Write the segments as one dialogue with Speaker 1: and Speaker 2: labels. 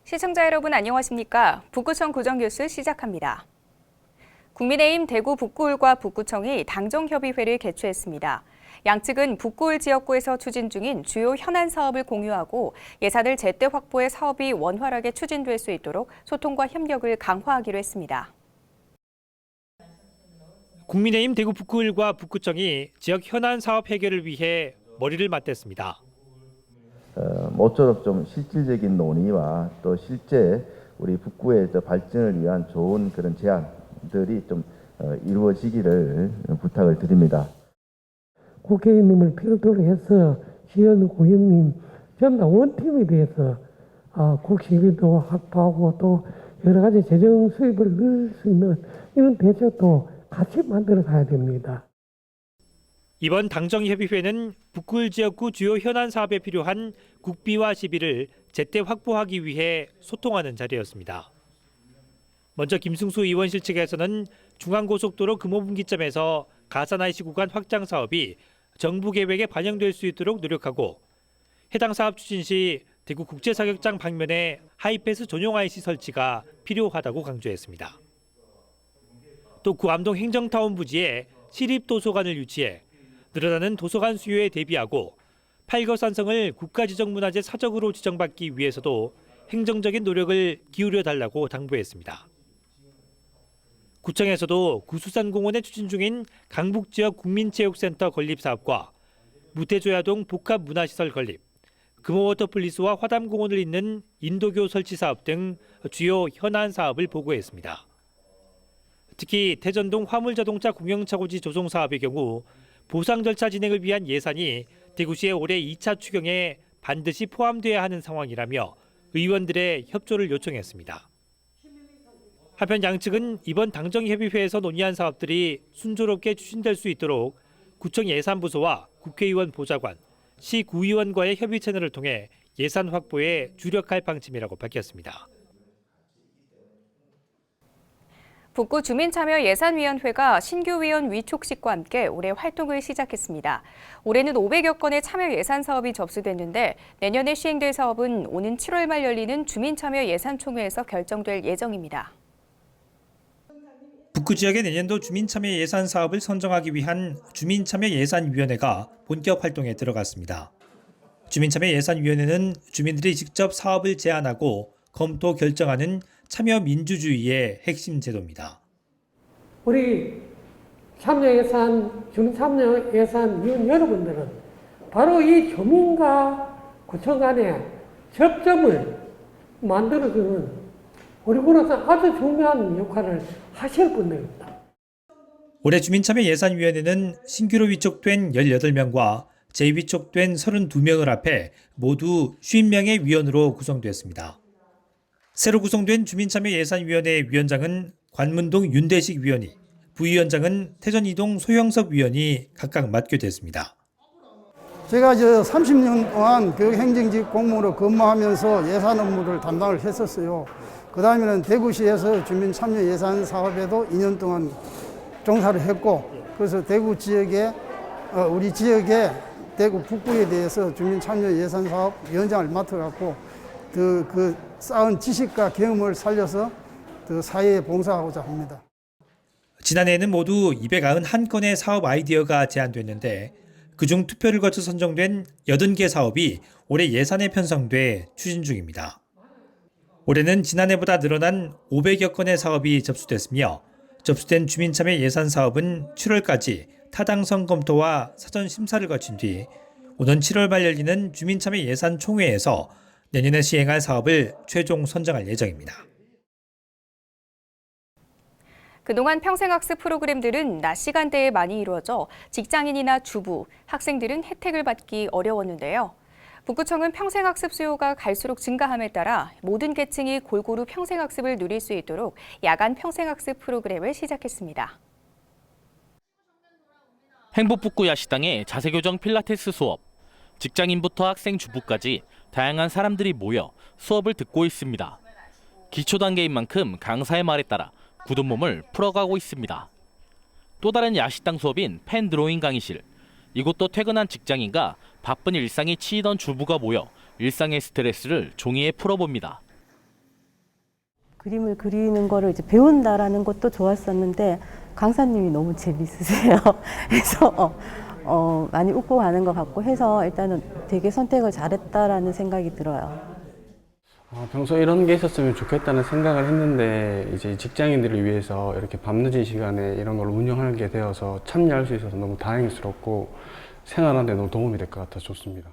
Speaker 1: 시청자 여러분 안녕하십니까? 북구청 구정뉴스 시작합니다. 국민의힘 대구 북구울과 북구청이 당정협의회를 개최했습니다. 양측은 북구울 지역구에서 추진 중인 주요 현안 사업을 공유하고 예산을 제때 확보해 사업이 원활하게 추진될 수 있도록 소통과 협력을 강화하기로 했습니다.
Speaker 2: 국민의힘 대구 북구울과 북구청이 지역 현안 사업 해결을 위해 머리를 맞댔습니다.
Speaker 3: 모쪼록 좀 실질적인 논의와 또 실제 우리 북구의 발전을 위한 좋은 그런 제안들이 좀 이루어지기를 부탁을 드립니다.
Speaker 4: 국회의원님을 필두로 해서 시의원, 구의원님 전부 다 원팀이 돼서 국시비도 확보하고 또 여러 가지 재정 수입을 넣을 수 있는 이런 대책도 같이 만들어 가야 됩니다.
Speaker 2: 이번 당정협의회는 북구울 지역구 주요 현안 사업에 필요한 국비와 시비를 제때 확보하기 위해 소통하는 자리였습니다. 먼저 김승수 의원실 측에서는 중앙고속도로 금호분기점에서 가산IC 구간 확장 사업이 정부 계획에 반영될 수 있도록 노력하고 해당 사업 추진 시 대구 국제사격장 방면에 하이패스 전용 IC 설치가 필요하다고 강조했습니다. 또 구암동 행정타운 부지에 시립도서관을 유치해 늘어나는 도서관 수요에 대비하고 팔거산성을 국가지정문화재 사적으로 지정받기 위해서도 행정적인 노력을 기울여 달라고 당부했습니다. 구청에서도 구수산공원에 추진 중인 강북지역 국민체육센터 건립 사업과 무태조야동 복합문화시설 건립, 금호워터플리스와 화담공원을 잇는 인도교 설치 사업 등 주요 현안 사업을 보고했습니다. 특히 대전동 화물자동차 공영차고지 조성 사업의 경우 보상 절차 진행을 위한 예산이 대구시의 올해 2차 추경에 반드시 포함돼야 하는 상황이라며 의원들의 협조를 요청했습니다. 한편 양측은 이번 당정협의회에서 논의한 사업들이 순조롭게 추진될 수 있도록 구청 예산부서와 국회의원 보좌관, 시구의원과의 협의 채널을 통해 예산 확보에 주력할 방침이라고 밝혔습니다.
Speaker 1: 북구 주민참여예산위원회가 신규 위원 위촉식과 함께 올해 활동을 시작했습니다. 올해는 500여 건의 참여 예산 사업이 접수됐는데 내년에 시행될 사업은 오는 7월 말 열리는 주민참여예산총회에서 결정될 예정입니다.
Speaker 2: 북구 지역의 내년도 주민참여 예산 사업을 선정하기 위한 주민참여예산위원회가 본격 활동에 들어갔습니다. 주민참여예산위원회는 주민들이 직접 사업을 제안하고 검토 결정하는 참여민주주의의 핵심 제도입니다.
Speaker 4: 우리 주민참여예산위원 여러분들은 바로 이 주민과 구청 간의 접점을 만들어주는 우리로서 아주 중요한 역할을 하실 분들입니다.
Speaker 2: 올해 주민참여예산위원회는 신규로 위촉된 18명과 재위촉된 32명을 합해 모두 50명의 위원으로 구성됐습니다. 새로 구성된 주민참여예산위원회 위원장은 관문동 윤대식 위원이, 부위원장은 태전이동 소형석 위원이 각각 맡게 됐습니다.
Speaker 5: 제가 30년 동안 교육행정직 공무원으로 근무하면서 예산 업무를 담당을 했었어요. 그 다음에는 대구시에서 주민참여예산 사업에도 2년 동안 종사를 했고, 그래서 대구 지역에, 우리 지역의 대구 북구에 대해서 주민참여예산 사업 위원장을 맡아갖고 그 쌓은 지식과 경험을 살려서 사회에 봉사하고자 합니다.
Speaker 2: 지난해에는 모두 291건의 사업 아이디어가 제안됐는데 그중 투표를 거쳐 선정된 80개 사업이 올해 예산에 편성돼 추진 중입니다. 올해는 지난해보다 늘어난 500여 건의 사업이 접수됐으며 접수된 주민참여 예산 사업은 7월까지 타당성 검토와 사전 심사를 거친 뒤 오는 7월 말 열리는 주민참여 예산 총회에서 내년에 시행할 사업을 최종 선정할 예정입니다.
Speaker 1: 그동안 평생학습 프로그램들은 낮 시간대에 많이 이루어져 직장인이나 주부, 학생들은 혜택을 받기 어려웠는데요. 북구청은 평생학습 수요가 갈수록 증가함에 따라 모든 계층이 골고루 평생학습을 누릴 수 있도록 야간 평생학습 프로그램을 시작했습니다.
Speaker 6: 행복북구 야시당의 자세교정 필라테스 수업, 직장인부터 학생 주부까지 다양한 사람들이 모여 수업을 듣고 있습니다. 기초 단계인 만큼 강사의 말에 따라 굳은 몸을 풀어가고 있습니다. 또 다른 야시당 수업인 펜 드로잉 강의실. 이곳도 퇴근한 직장인과 바쁜 일상에 치이던 주부가 모여 일상의 스트레스를 종이에 풀어봅니다.
Speaker 7: 그림을 그리는 거를 이제 배운다라는 것도 좋았었는데 강사님이 너무 재밌으세요. 그래서 많이 웃고 가는 것 같고 해서 일단은 되게 선택을 잘했다라는 생각이 들어요.
Speaker 8: 평소에 이런 게 있었으면 좋겠다는 생각을 했는데 이제 직장인들을 위해서 이렇게 밤늦은 시간에 이런 걸 운영하게 되어서 참여할 수 있어서 너무 다행스럽고 생활하는 데 너무 도움이 될 것 같아서 좋습니다.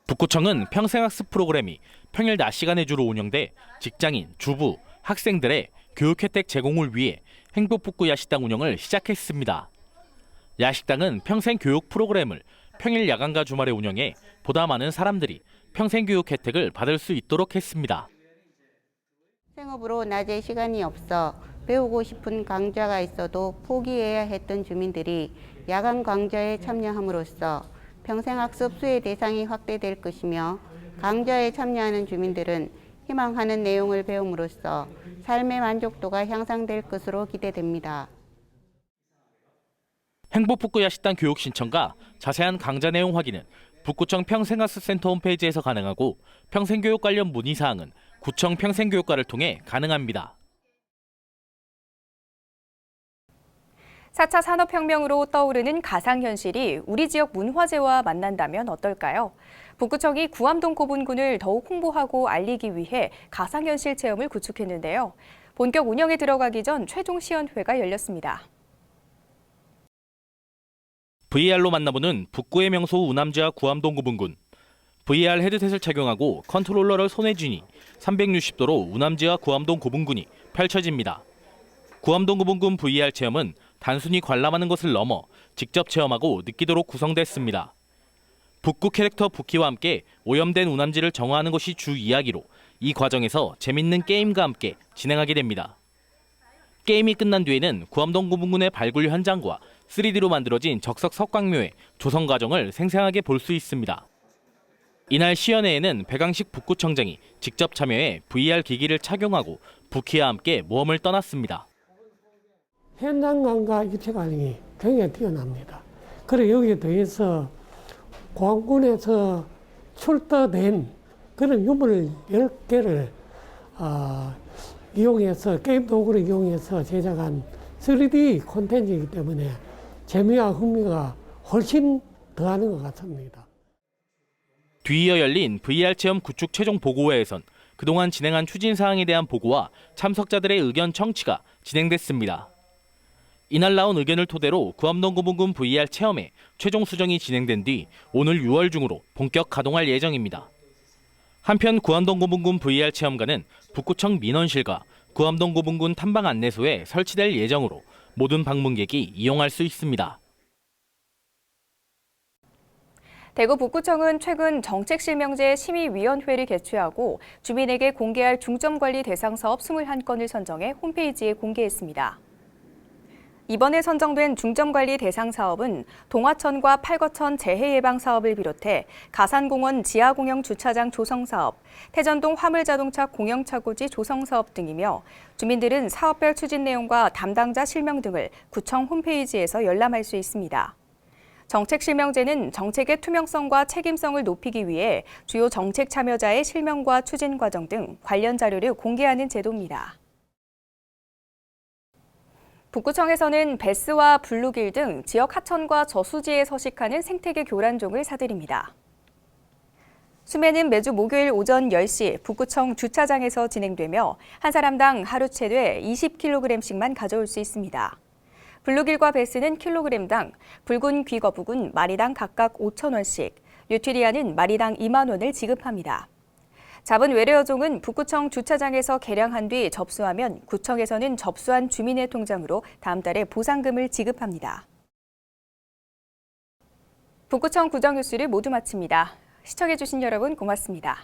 Speaker 6: 북구청은 평생학습 프로그램이 평일 낮 시간에 주로 운영돼 직장인, 주부, 학생들의 교육 혜택 제공을 위해 행복북구 야식당 운영을 시작했습니다. 야식당은 평생 교육 프로그램을 평일 야간과 주말에 운영해 보다 많은 사람들이 평생 교육 혜택을 받을 수 있도록 했습니다.
Speaker 9: 생업으로 낮에 시간이 없어 배우고 싶은 강좌가 있어도 포기해야 했던 주민들이 야간 강좌에 참여함으로써 평생학습 수혜 대상이 확대될 것이며 강좌에 참여하는 주민들은 희망하는 내용을 배움으로써 삶의 만족도가 향상될 것으로 기대됩니다.
Speaker 6: 행복북구 야식당 교육 신청과 자세한 강좌 내용 확인은 북구청 평생학습센터 홈페이지에서 가능하고 평생교육 관련 문의사항은 구청 평생교육과를 통해 가능합니다.
Speaker 1: 4차 산업혁명으로 떠오르는 가상현실이 우리 지역 문화재와 만난다면 어떨까요? 북구청이 구암동 고분군을 더욱 홍보하고 알리기 위해 가상현실 체험을 구축했는데요. 본격 운영에 들어가기 전 최종 시연회가 열렸습니다.
Speaker 6: VR로 만나보는 북구의 명소 우남지와 구암동 고분군. VR 헤드셋을 착용하고 컨트롤러를 손에 쥐니 360도로 우남지와 구암동 고분군이 펼쳐집니다. 구암동 고분군 VR 체험은 단순히 관람하는 것을 넘어 직접 체험하고 느끼도록 구성됐습니다. 북구 캐릭터 부키와 함께 오염된 우남지를 정화하는 것이 주 이야기로 이 과정에서 재밌는 게임과 함께 진행하게 됩니다. 게임이 끝난 뒤에는 구암동 고분군의 발굴 현장과 3D로 만들어진 적석 석광묘의 조성 과정을 생생하게 볼 수 있습니다. 이날 시연회에는 백왕식 북구청장이 직접 참여해 VR 기기를 착용하고 부키와 함께 모험을 떠났습니다.
Speaker 4: 현장감과 입체감이 굉장히 뛰어납니다. 그리고 여기에 더해서 고암군에서 출토된 그런 유물 10개를 이용해서 게임 도구를 이용해서 제작한 3D 콘텐츠이기 때문에 재미와 흥미가 훨씬 더하는 것 같습니다.
Speaker 6: 뒤이어 열린 VR 체험 구축 최종 보고회에선 그동안 진행한 추진 사항에 대한 보고와 참석자들의 의견 청취가 진행됐습니다. 이날 나온 의견을 토대로 구암동 고분군 VR 체험에 최종 수정이 진행된 뒤 오늘 6월 중으로 본격 가동할 예정입니다. 한편 구암동 고분군 VR 체험관은 북구청 민원실과 구암동 고분군 탐방 안내소에 설치될 예정으로 모든 방문객이 이용할 수 있습니다.
Speaker 1: 대구 북구청은 최근 정책실명제 심의위원회를 개최하고 주민에게 공개할 중점관리 대상 사업 21건을 선정해 홈페이지에 공개했습니다. 이번에 선정된 중점관리 대상 사업은 동화천과 팔거천 재해예방 사업을 비롯해 가산공원 지하공영 주차장 조성 사업, 태전동 화물자동차 공영차고지 조성 사업 등이며 주민들은 사업별 추진 내용과 담당자 실명 등을 구청 홈페이지에서 열람할 수 있습니다. 정책 실명제는 정책의 투명성과 책임성을 높이기 위해 주요 정책 참여자의 실명과 추진 과정 등 관련 자료를 공개하는 제도입니다. 북구청에서는 베스와 블루길 등 지역 하천과 저수지에 서식하는 생태계 교란종을 사들입니다. 수매는 매주 목요일 오전 10시 북구청 주차장에서 진행되며 한 사람당 하루 최대 20kg씩만 가져올 수 있습니다. 블루길과 베스는 킬로그램당, 붉은 귀거북은 마리당 각각 5,000원씩, 뉴트리아는 마리당 2만 원을 지급합니다. 잡은 외래어종은 북구청 주차장에서 개량한 뒤 접수하면 구청에서는 접수한 주민의 통장으로 다음 달에 보상금을 지급합니다. 북구청 구정 뉴스를 모두 마칩니다. 시청해주신 여러분 고맙습니다.